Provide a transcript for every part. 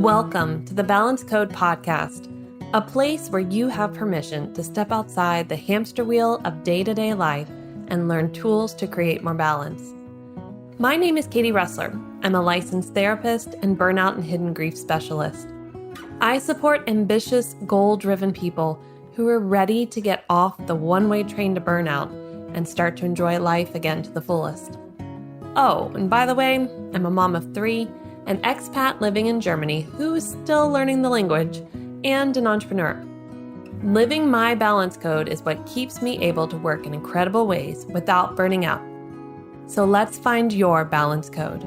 Welcome to the Balance Code Podcast, a place where you have permission to step outside the hamster wheel of day-to-day life and learn tools to create more balance. My name is Katie Ressler. I'm a licensed therapist and burnout and hidden grief specialist. I support ambitious, goal-driven people who are ready to get off the one-way train to burnout and start to enjoy life again to the fullest. Oh, and by the way, I'm a mom of 3, an expat living in Germany who is still learning the language, and an entrepreneur. Living my balance code is what keeps me able to work in incredible ways without burning out. So let's find your balance code.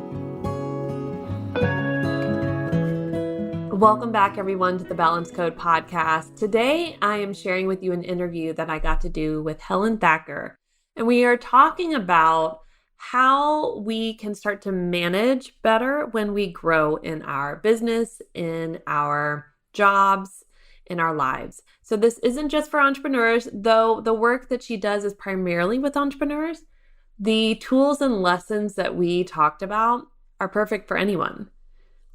Welcome back, everyone, to the Balance Code Podcast. Today, I am sharing with you an interview that I got to do with Helen Thacker, and we are talking about how we can start to manage better when we grow in our business, in our jobs, in our lives. So this isn't just for entrepreneurs, though the work that she does is primarily with entrepreneurs. The tools and lessons that we talked about are perfect for anyone.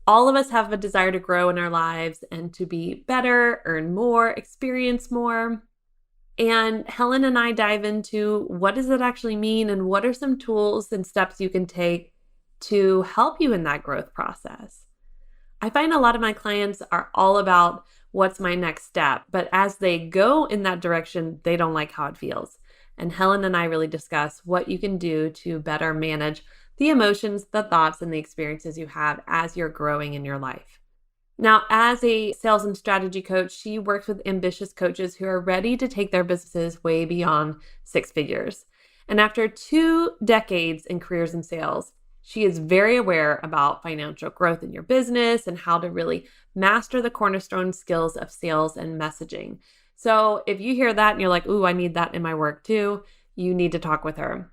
All of us have a desire to grow in our lives and to be better, earn more, experience more. And Helen and I dive into what does it actually mean and what are some tools and steps you can take to help you in that growth process. I find a lot of my clients are all about what's my next step, but as they go in that direction, they don't like how it feels. And Helen and I really discuss what you can do to better manage the emotions, the thoughts, and the experiences you have as you're growing in your life. Now, as a sales and strategy coach, she works with ambitious coaches who are ready to take their businesses way beyond 6 figures. And after 2 decades in careers in sales, she is very aware about financial growth in your business and how to really master the cornerstone skills of sales and messaging. So if you hear that and you're like, ooh, I need that in my work too, you need to talk with her.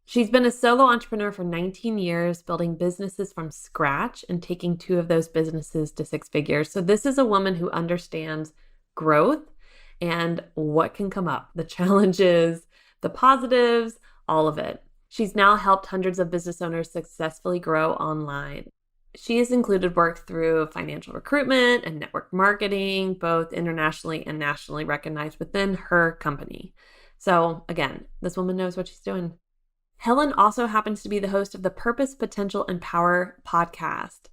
She's been a solo entrepreneur for 19 years, building businesses from scratch and taking 2 of those businesses to 6 figures. So this is a woman who understands growth and what can come up, the challenges, the positives, all of it. She's now helped hundreds of business owners successfully grow online. She has included work through financial recruitment and network marketing, both internationally and nationally recognized within her company. So again, this woman knows what she's doing. Helen also happens to be the host of the Purpose, Potential, and Power podcast.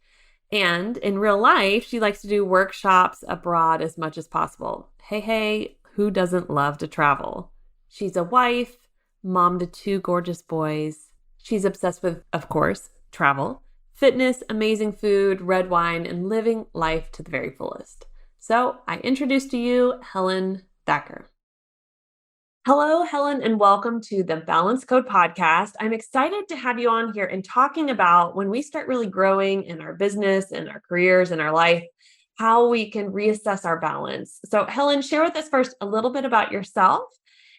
And in real life, she likes to do workshops abroad as much as possible. Hey, who doesn't love to travel? She's a wife, mom to 2 gorgeous boys. She's obsessed with, of course, travel, fitness, amazing food, red wine, and living life to the very fullest. So I introduce to you Helen Thacker. Hello, Helen, and welcome to the Balance Code Podcast. I'm excited to have you on here and talking about when we start really growing in our business, in our careers, in our life, how we can reassess our balance. So Helen, share with us first a little bit about yourself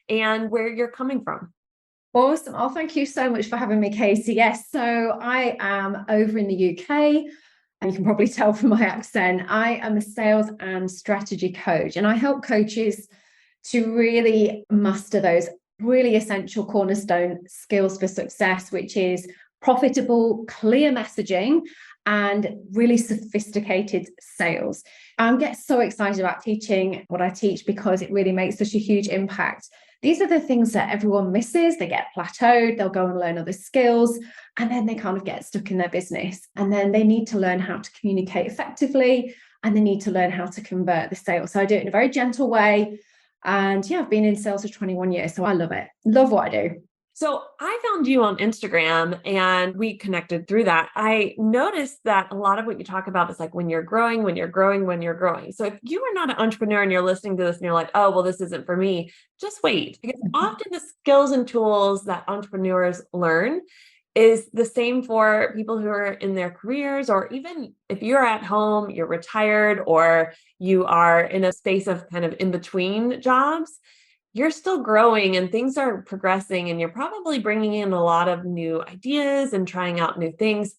and where you're coming from. Awesome. Oh, thank you so much for having me, Casey. Yes, so I am over in the UK, and you can probably tell from my accent. I am a sales and strategy coach, and I help coaches to really master those really essential cornerstone skills for success, which is profitable, clear messaging, and really sophisticated sales. I get so excited about teaching what I teach because it really makes such a huge impact. These are the things that everyone misses. They get plateaued, they'll go and learn other skills, and then they kind of get stuck in their business. And then they need to learn how to communicate effectively, and they need to learn how to convert the sale. So I do it in a very gentle way. And yeah, I've been in sales for 21 years, so I love it. Love what I do. So I found you on Instagram and we connected through that. I noticed that a lot of what you talk about is like when you're growing. So if you are not an entrepreneur and you're listening to this and you're like, oh, well, this isn't for me, just wait. Because often the skills and tools that entrepreneurs learn is the same for people who are in their careers, or even if you're at home, you're retired, or you are in a space of kind of in between jobs, you're still growing and things are progressing, and you're probably bringing in a lot of new ideas and trying out new things.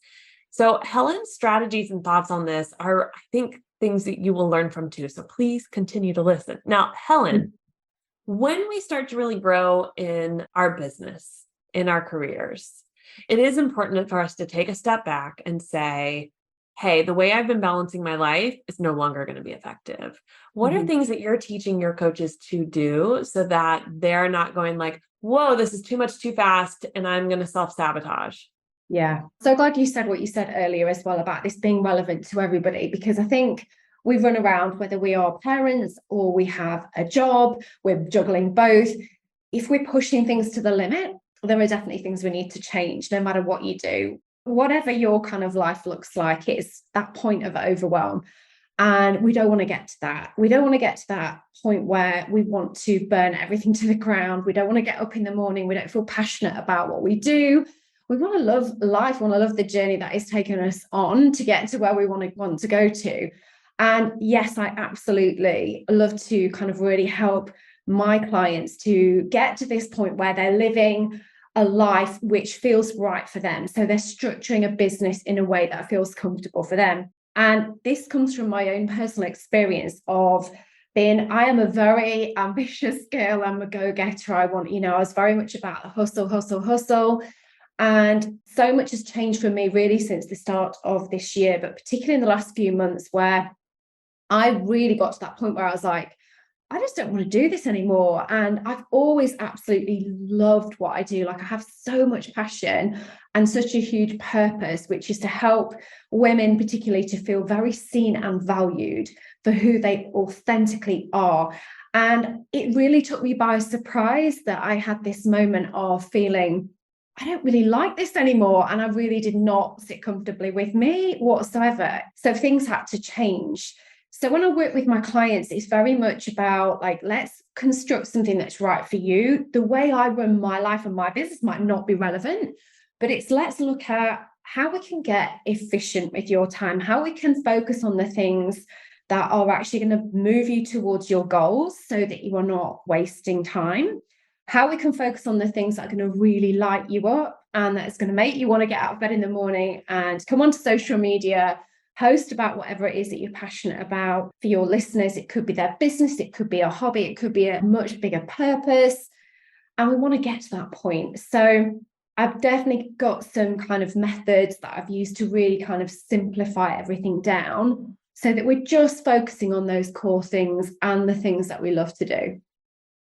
So Helen's strategies and thoughts on this are, I think, things that you will learn from too. So please continue to listen. Now, Helen, when we start to really grow in our business, in our careers, it is important for us to take a step back and say, hey, the way I've been balancing my life is no longer going to be effective. What are Mhm. things that you're teaching your coaches to do so that they're not going like, whoa, this is too much too fast and I'm going to self-sabotage? Yeah. So glad you said what you said earlier as well about this being relevant to everybody, because I think we run around, whether we are parents or we have a job, we're juggling both. If we're pushing things to the limit, there are definitely things we need to change, no matter what you do. Whatever your kind of life looks like, it's that point of overwhelm. And we don't want to get to that. We don't want to get to that point where we want to burn everything to the ground. We don't want to get up in the morning. We don't feel passionate about what we do. We want to love life, want to love the journey that is taking us on to get to where we want to go to. And yes, I absolutely love to kind of really help my clients to get to this point where they're living a life which feels right for them. So they're structuring a business in a way that feels comfortable for them. And this comes from my own personal experience of I am a very ambitious girl. I'm a go-getter. I was very much about the hustle, hustle, hustle. And so much has changed for me really since the start of this year, but particularly in the last few months where I really got to that point where I was like, I just don't want to do this anymore. And I've always absolutely loved what I do. Like, I have so much passion and such a huge purpose, which is to help women, particularly, to feel very seen and valued for who they authentically are. And it really took me by surprise that I had this moment of feeling, I don't really like this anymore. And I really did not sit comfortably with me whatsoever. So things had to change. So when I work with my clients, it's very much about like, let's construct something that's right for you. The way I run my life and my business might not be relevant, but it's let's look at how we can get efficient with your time, how we can focus on the things that are actually going to move you towards your goals so that you are not wasting time, how we can focus on the things that are going to really light you up and that's going to make you want to get out of bed in the morning and come onto social media, post about whatever it is that you're passionate about. For your listeners, it could be their business, it could be a hobby, it could be a much bigger purpose. And we want to get to that point. So I've definitely got some kind of methods that I've used to really kind of simplify everything down so that we're just focusing on those core things and the things that we love to do.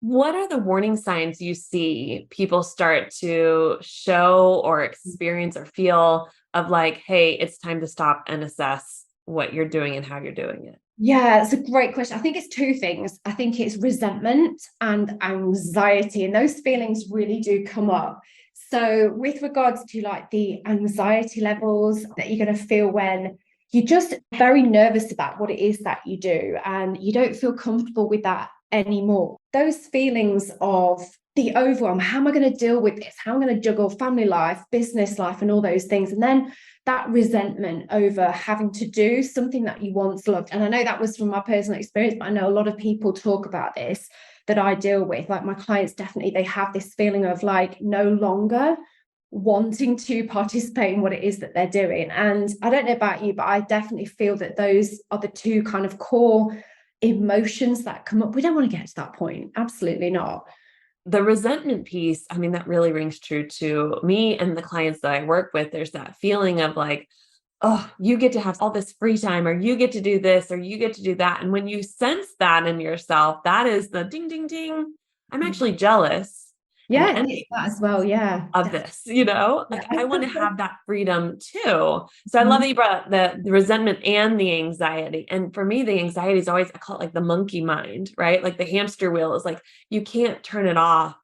What are the warning signs you see people start to show or experience or feel of like, hey, it's time to stop and assess what you're doing and how you're doing it? Yeah, it's a great question. I think it's two things. I think it's resentment and anxiety, and those feelings really do come up. So with regards to like the anxiety levels that you're going to feel when you're just very nervous about what it is that you do and you don't feel comfortable with that anymore. Those feelings of the overwhelm, how am I going to deal with this? How am I going to juggle family life, business life, and all those things? And then that resentment over having to do something that you once loved. And I know that was from my personal experience, but I know a lot of people talk about this that I deal with. Like my clients, definitely, they have this feeling of like no longer wanting to participate in what it is that they're doing. And I don't know about you, but I definitely feel that those are the two kind of core emotions that come up. We don't want to get to that point. Absolutely not. The resentment piece, I mean, that really rings true to me and the clients that I work with. There's that feeling of like, oh, you get to have all this free time, or you get to do this, or you get to do that. And when you sense that in yourself, that is the ding, ding, ding. I'm actually jealous and Yeah, it's that envious as well. Yeah, of definitely. this, like I want to have that freedom too. So I love that you brought up the resentment and the anxiety. And for me, the anxiety is always, I call it like the monkey mind, right? Like the hamster wheel is like, you can't turn it off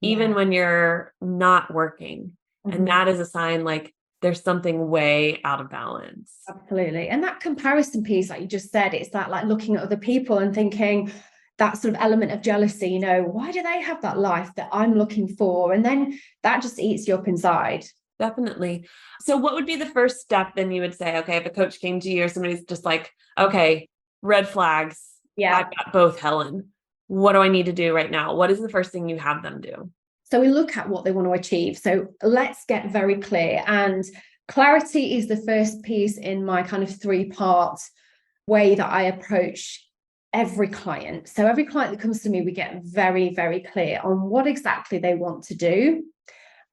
even Yeah. when you're not working. And Mhm. that is a sign like there's something way out of balance. Absolutely. And that comparison piece, like you just said, it's that like looking at other people and thinking that sort of element of jealousy, why do they have that life that I'm looking for? And then that just eats you up inside. Definitely. So what would be the first step then you would say, okay, if a coach came to you or somebody's just like, okay, red flags, Yeah. I've got both, Helen. What do I need to do right now? What is the first thing you have them do? So we look at what they want to achieve. So let's get very clear. And clarity is the first piece in my kind of 3-part way that I approach every client. So every client that comes to me, we get very, very clear on what exactly they want to do.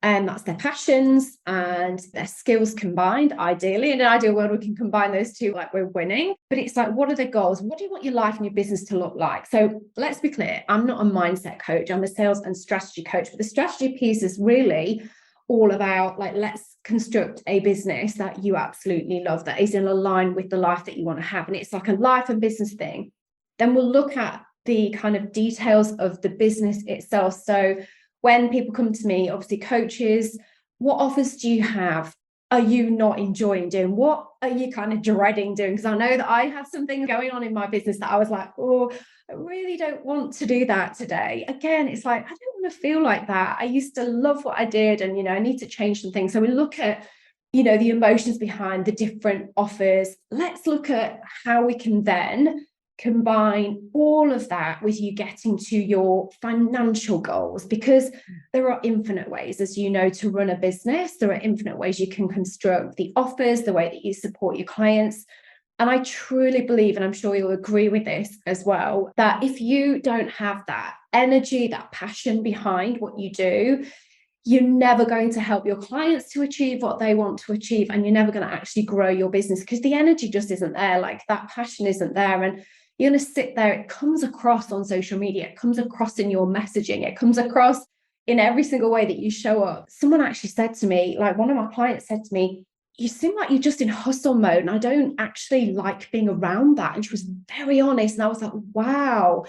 And that's their passions and their skills combined. Ideally, in an ideal world, we can combine those two like we're winning. But it's like, what are the goals? What do you want your life and your business to look like? So let's be clear. I'm not a mindset coach. I'm a sales and strategy coach. But the strategy piece is really all about like, let's construct a business that you absolutely love, that is in line with the life that you want to have. And it's like a life and business thing. Then we'll look at the kind of details of the business itself. So when people come to me, obviously coaches, what offers do you have? Are you not enjoying doing? What are you kind of dreading doing? Because I know that I have some things going on in my business that I was like, oh, I really don't want to do that today. Again, it's like, I don't want to feel like that. I used to love what I did and, I need to change some things. So we look at, the emotions behind the different offers. Let's look at how we can then combine all of that with you getting to your financial goals, because there are infinite ways, as you know, to run a business. There are infinite ways you can construct the offers, the way that you support your clients. And I truly believe, and I'm sure you'll agree with this as well, that if you don't have that energy, that passion behind what you do, you're never going to help your clients to achieve what they want to achieve. And you're never going to actually grow your business because the energy just isn't there. Like that passion isn't there. And you're going to sit there. It comes across on social media. It comes across in your messaging. It comes across in every single way that you show up. Someone actually said to me, like one of my clients said to me, you seem like you're just in hustle mode. And I don't actually like being around that. And she was very honest. And I was like, wow,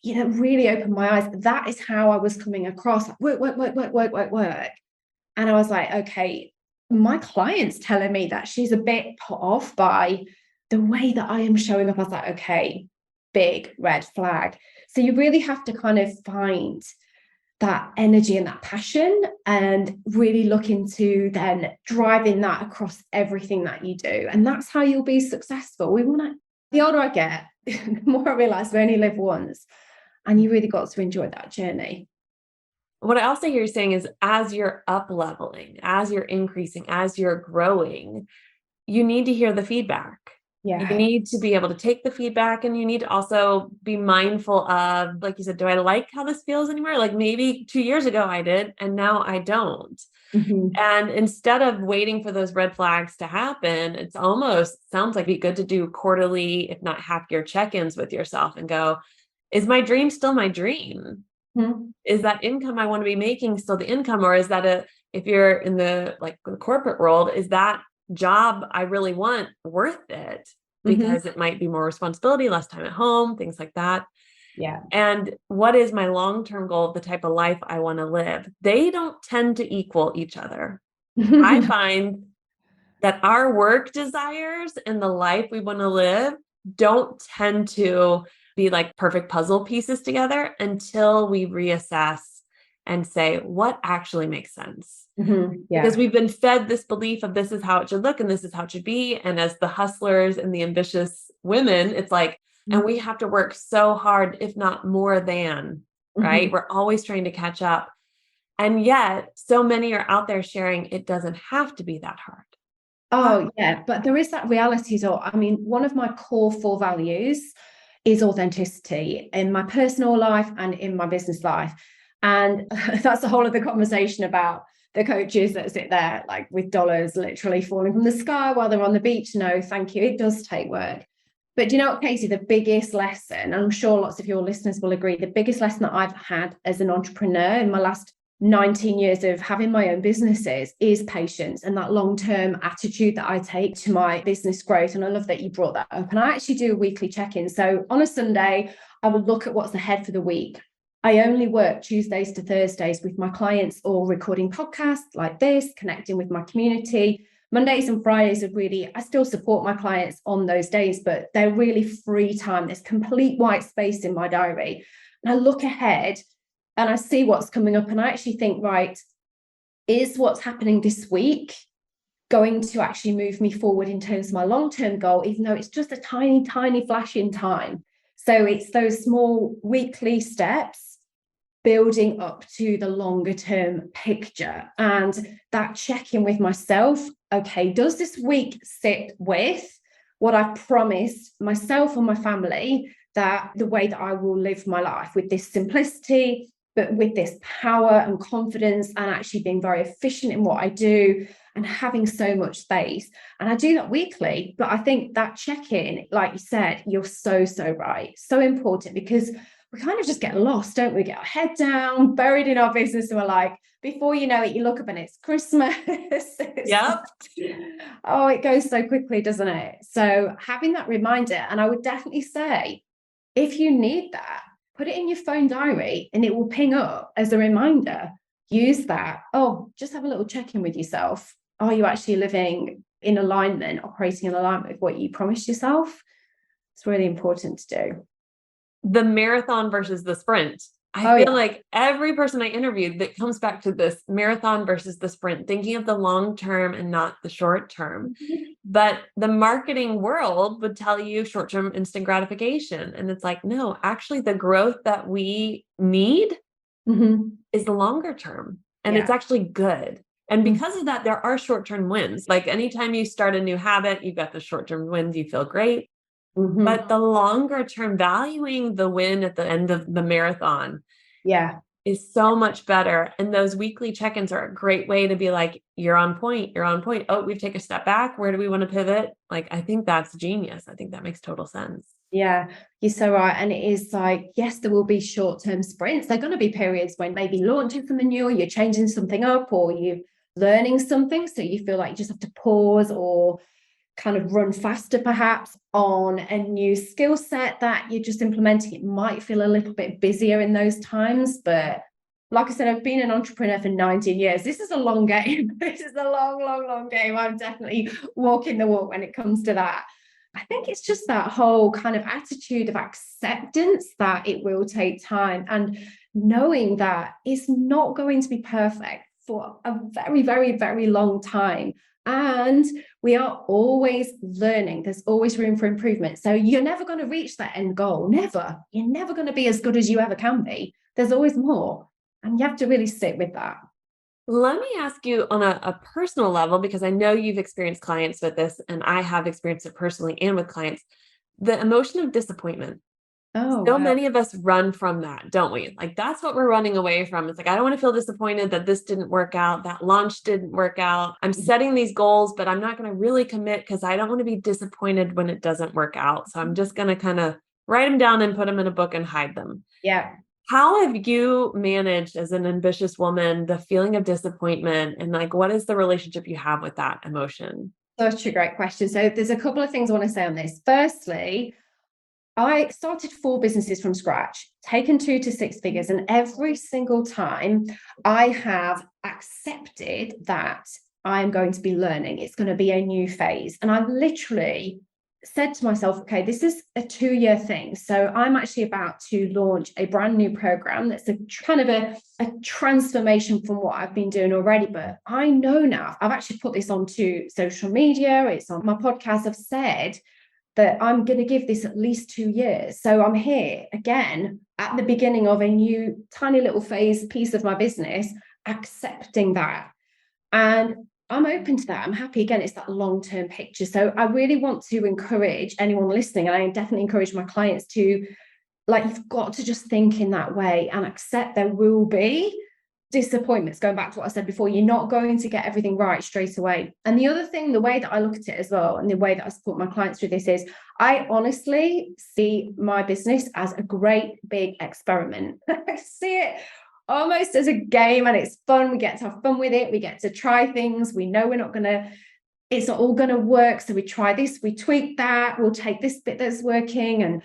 really opened my eyes. That is how I was coming across. Like, work. And I was like, okay, my client's telling me that she's a bit put off by the way that I am showing up. I was like, okay, big red flag. So you really have to kind of find that energy and that passion and really look into then driving that across everything that you do. And that's how you'll be successful. The older I get, the more I realize we only live once, and you really got to enjoy that journey. What I also hear you saying is as you're up leveling, as you're increasing, as you're growing, you need to hear the feedback. Yeah. You need to be able to take the feedback, and you need to also be mindful of, like you said, do I like how this feels anymore? Like maybe 2 years ago I did, and now I don't. Mm-hmm. And instead of waiting for those red flags to happen, it's almost sounds like it'd be good to do quarterly, if not half-year check-ins with yourself and go, is my dream still my dream? Mm-hmm. Is that income I want to be making still the income? Or is that if you're in the corporate world, is that job I really want worth it? Because it might be more responsibility, less time at home, things like that. Yeah. And what is my long-term goal, the type of life I want to live? They don't tend to equal each other. I find that our work desires and the life we want to live don't tend to be like perfect puzzle pieces together until we reassess and say, what actually makes sense? Yeah. Because we've been fed this belief of this is how it should look and this is how it should be. And as the hustlers and the ambitious women, it's like, and we have to work so hard, if not more than, right? We're always trying to catch up. And yet so many are out there sharing it doesn't have to be that hard. Oh, yeah. But there is that reality. So, I mean, one of my core 4 values is authenticity in my personal life and in my business life. And that's a whole other conversation about the coaches that sit there like with dollars literally falling from the sky while they're on the beach. No, thank you. It does take work. But do you know what, Casey, the biggest lesson, and I'm sure lots of your listeners will agree, the biggest lesson that I've had as an entrepreneur in my last 19 years of having my own businesses is patience and that long-term attitude that I take to my business growth. And I love that you brought that up. And I actually do a weekly check-in. So on a Sunday, I will look at what's ahead for the week. I only work Tuesdays to Thursdays with my clients or recording podcasts like this, connecting with my community. Mondays and Fridays are really, I still support my clients on those days, but they're really free time. There's complete white space in my diary. And I look ahead and I see what's coming up. And I actually think, right, is what's happening this week going to actually move me forward in terms of my long-term goal, even though it's just a tiny, tiny flash in time. So it's those small weekly steps building up to the longer term picture, and that check-in with myself. Okay, does this week sit with what I promised myself and my family, that the way that I will live my life with this simplicity, but with this power and confidence and actually being very efficient in what I do and having so much space. And I do that weekly, but I think that check-in, like you said, you're so right. So important, because we kind of just get lost, don't we? Get our head down, buried in our business, and we're like, before you know it, you look up and it's Christmas. Yep. Oh, it goes so quickly, doesn't it? So having that reminder, and I would definitely say, if you need that, put it in your phone diary and it will ping up as a reminder. Use that. Oh, just have a little check-in with yourself. Are you actually living in alignment, operating in alignment with what you promised yourself? It's really important to do. The marathon versus the sprint. I feel like every person I interviewed that comes back to this marathon versus the sprint, thinking of the long term and not the short term. But the marketing world would tell you short term instant gratification. And it's like, no, actually, the growth that we need is the longer term. And it's actually good. And because of that, there are short term wins. Like anytime you start a new habit, you've got the short term wins, you feel great. But the longer term, valuing the win at the end of the marathon is so much better. And those weekly check-ins are a great way to be like, you're on point, you're on point. Oh, we've taken a step back. Where do we want to pivot? Like, I think that's genius. I think that makes total sense. Yeah, you're so right. And it is like, yes, there will be short-term sprints. There are going to be periods when maybe launching something new, or you're changing something up, or you're learning something. So you feel like you just have to pause or kind of run faster perhaps on a new skill set that you're just implementing. It might feel a little bit busier in those times, but like I said, I've been an entrepreneur for 19 years. This is a long game. This is a long game. I'm definitely walking the walk when it comes to that. I think it's just that whole kind of attitude of acceptance that it will take time, and knowing that it's not going to be perfect for a very long time. And we are always learning. There's always room for improvement. So you're never going to reach that end goal. Never. You're never going to be as good as you ever can be. There's always more. And you have to really sit with that. Let me ask you on a personal level, because I know you've experienced clients with this, and I have experienced it personally and with clients, the emotion of disappointment. So many of us run from that, don't we? Like, that's what we're running away from. It's like, I don't want to feel disappointed that this didn't work out, that launch didn't work out. I'm setting these goals, but I'm not going to really commit because I don't want to be disappointed when it doesn't work out. So I'm just going to kind of write them down and put them in a book and hide them. Yeah. How have you managed, as an ambitious woman, the feeling of disappointment, and like, what is the relationship you have with that emotion? Such a great question. So there's a couple of things I want to say on this. Firstly, I started 4 businesses from scratch, taken 2 to 6 figures, and every single time I have accepted that I'm going to be learning. It's going to be a new phase. And I've literally said to myself, okay, this is a 2-year thing. So I'm actually about to launch a brand new program that's a kind of a transformation from what I've been doing already. But I know now, I've actually put this onto social media, it's on my podcast. I've said that I'm going to give this at least 2 years. So I'm here again at the beginning of a new tiny little phase piece of my business, accepting that. And I'm open to that. I'm happy. Again, it's that long-term picture. So I really want to encourage anyone listening, and I definitely encourage my clients to, like, you've got to just think in that way and accept there will be disappointments. Going back to what I said before, you're not going to get everything right straight away. And the other thing, the way that I look at it as well, and the way that I support my clients through this, is I honestly see my business as a great big experiment. I see it almost as a game, and it's fun. We get to have fun with it. We get to try things. We know it's not all going to work. So we try this, we tweak that, we'll take this bit that's working. And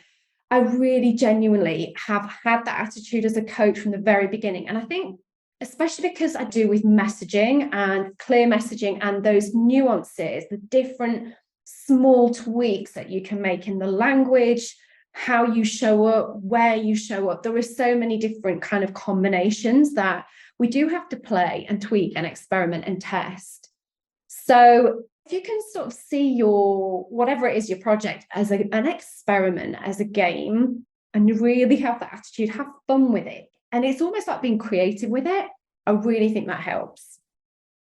I really genuinely have had that attitude as a coach from the very beginning. And I think, especially because I do with messaging and clear messaging and those nuances, the different small tweaks that you can make in the language, how you show up, where you show up. There are so many different kind of combinations that we do have to play and tweak and experiment and test. So if you can sort of see your, whatever it is, your project as an experiment, as a game, and really have that attitude, have fun with it. And it's almost like being creative with it. I really think that helps.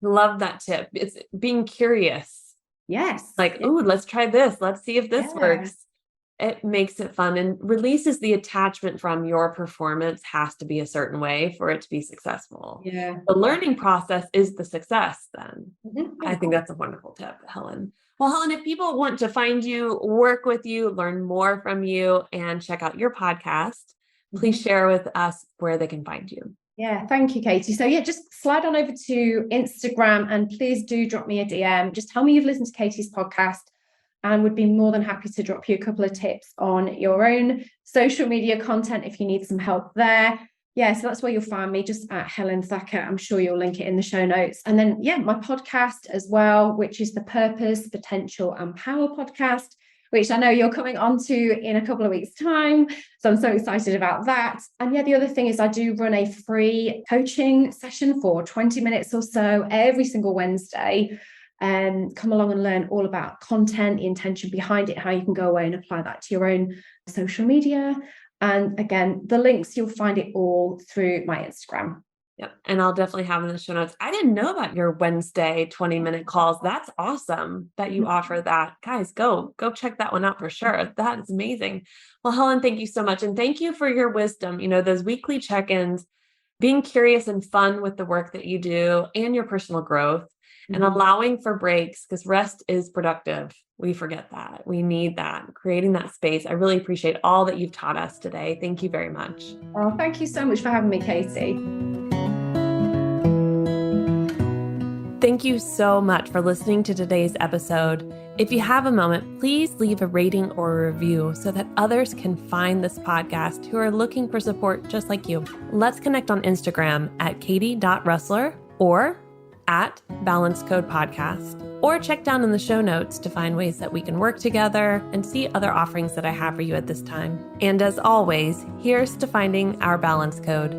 Love that tip. It's being curious. Yes. Like, oh, let's try this. Let's see if this works. it makes it fun and releases the attachment from your performance has to be a certain way for it to be successful. Yeah. The learning process is the success then. Mm-hmm. I think that's a wonderful tip, Helen. Well, Helen, if people want to find you, work with you, learn more from you, and check out your podcast, please share with us where they can find you. Yeah, thank you, Katie. So yeah, just slide on over to Instagram and please do drop me a DM. Just tell me you've listened to Katie's podcast and would be more than happy to drop you a couple of tips on your own social media content if you need some help there. Yeah, so that's where you'll find me, just at Helen Thacker. I'm sure you'll link it in the show notes. And then, yeah, my podcast as well, which is the Purpose, Potential and Power podcast, which I know you're coming on to in a couple of weeks' time. So I'm so excited about that. And yeah, the other thing is I do run a free coaching session for 20 minutes or so every single Wednesday. Come along and learn all about content, the intention behind it, how you can go away and apply that to your own social media. And again, the links, you'll find it all through my Instagram. Yep. And I'll definitely have in the show notes. I didn't know about your Wednesday 20-minute calls. That's awesome that you offer that. Guys, go check that one out for sure. That is amazing. Well, Helen, thank you so much. And thank you for your wisdom. Those weekly check-ins, being curious and fun with the work that you do and your personal growth and allowing for breaks because rest is productive. We forget that. We need that, creating that space. I really appreciate all that you've taught us today. Thank you very much. Oh, thank you so much for having me, Katie. Thank you so much for listening to today's episode. If you have a moment, please leave a rating or a review so that others can find this podcast who are looking for support just like you. Let's connect on Instagram at katie.russler or at Balance Code Podcast, or check down in the show notes to find ways that we can work together and see other offerings that I have for you at this time. And as always, here's to finding our balance code.